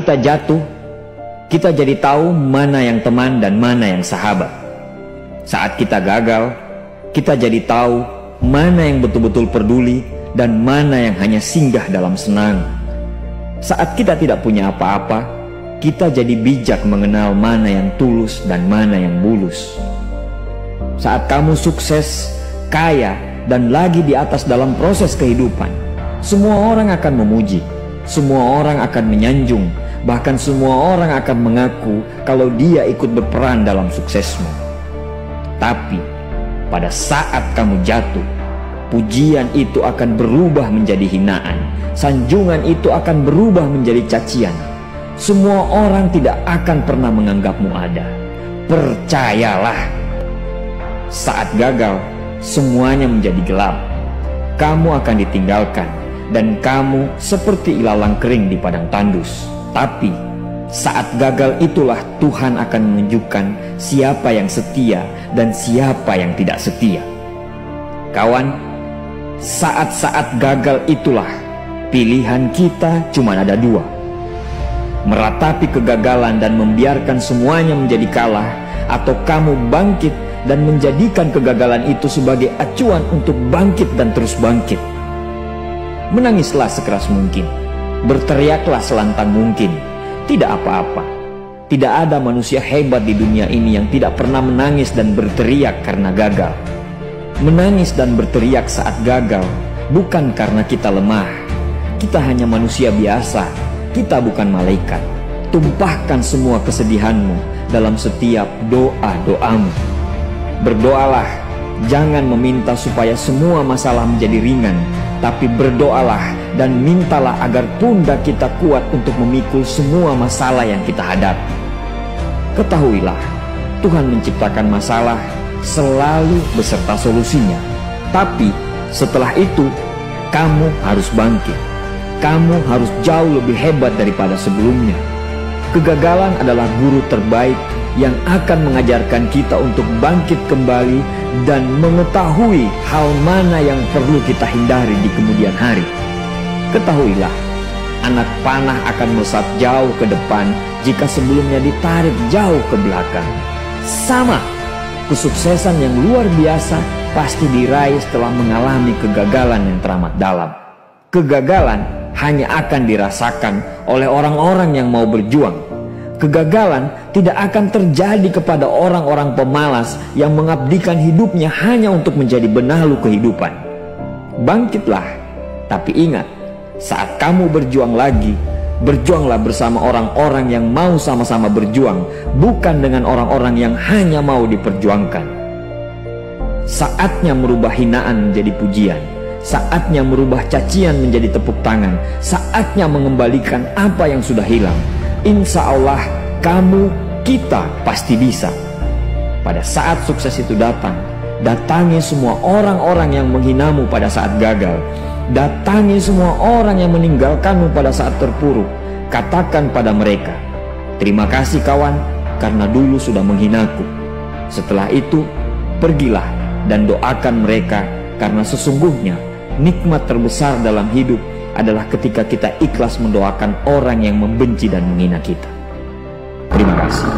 kita jatuh, kita jadi tahu mana yang teman dan mana yang sahabat. Saat kita gagal, kita jadi tahu mana yang betul-betul peduli dan mana yang hanya singgah dalam senang. Saat kita tidak punya apa-apa, kita jadi bijak mengenal mana yang tulus dan mana yang bulus. Saat kamu sukses, kaya, dan lagi di atas dalam proses kehidupan, semua orang akan memuji, semua orang akan menyanjung, bahkan semua orang akan mengaku kalau dia ikut berperan dalam suksesmu. Tapi pada saat kamu jatuh, pujian itu akan berubah menjadi hinaan, sanjungan itu akan berubah menjadi cacian. Semua orang tidak akan pernah menganggapmu ada. Percayalah, saat gagal, semuanya menjadi gelap. Kamu akan ditinggalkan, dan kamu seperti ilalang kering di padang tandus. Tapi saat gagal itulah Tuhan akan menunjukkan siapa yang setia dan siapa yang tidak setia. Kawan, saat-saat gagal itulah pilihan kita cuma ada dua: meratapi kegagalan dan membiarkan semuanya menjadi kalah, atau kamu bangkit dan menjadikan kegagalan itu sebagai acuan untuk bangkit dan terus bangkit. Menangislah sekeras mungkin, berteriaklah selantang mungkin. Tidak apa-apa. Tidak ada manusia hebat di dunia ini yang tidak pernah menangis dan berteriak karena gagal. Menangis dan berteriak saat gagal bukan karena kita lemah. Kita hanya manusia biasa. Kita bukan malaikat. Tumpahkan semua kesedihanmu dalam setiap doa-doamu. Berdoalah, jangan meminta supaya semua masalah menjadi ringan, tapi berdoalah dan mintalah agar pundak kita kuat untuk memikul semua masalah yang kita hadapi. Ketahuilah, Tuhan menciptakan masalah selalu beserta solusinya. Tapi setelah itu, kamu harus bangkit. Kamu harus jauh lebih hebat daripada sebelumnya. Kegagalan adalah guru terbaik yang akan mengajarkan kita untuk bangkit kembali dan mengetahui hal mana yang perlu kita hindari di kemudian hari. Ketahuilah, anak panah akan melesat jauh ke depan jika sebelumnya ditarik jauh ke belakang. Sama, kesuksesan yang luar biasa pasti diraih setelah mengalami kegagalan yang teramat dalam. Kegagalan hanya akan dirasakan oleh orang-orang yang mau berjuang. Kegagalan tidak akan terjadi kepada orang-orang pemalas yang mengabdikan hidupnya hanya untuk menjadi benalu kehidupan. Bangkitlah, tapi ingat, saat kamu berjuang lagi, berjuanglah bersama orang-orang yang mau sama-sama berjuang, bukan dengan orang-orang yang hanya mau diperjuangkan. Saatnya merubah hinaan menjadi pujian. Saatnya merubah cacian menjadi tepuk tangan. Saatnya mengembalikan apa yang sudah hilang. Insya Allah kamu, kita pasti bisa. Pada saat sukses itu datang, datangi semua orang-orang yang menghinamu pada saat gagal. Datangi semua orang yang meninggalkanmu pada saat terpuruk. Katakan pada mereka, terima kasih kawan, karena dulu sudah menghinaku. Setelah itu, pergilah dan doakan mereka, karena sesungguhnya nikmat terbesar dalam hidup adalah ketika kita ikhlas mendoakan orang yang membenci dan menghina kita. Terima kasih.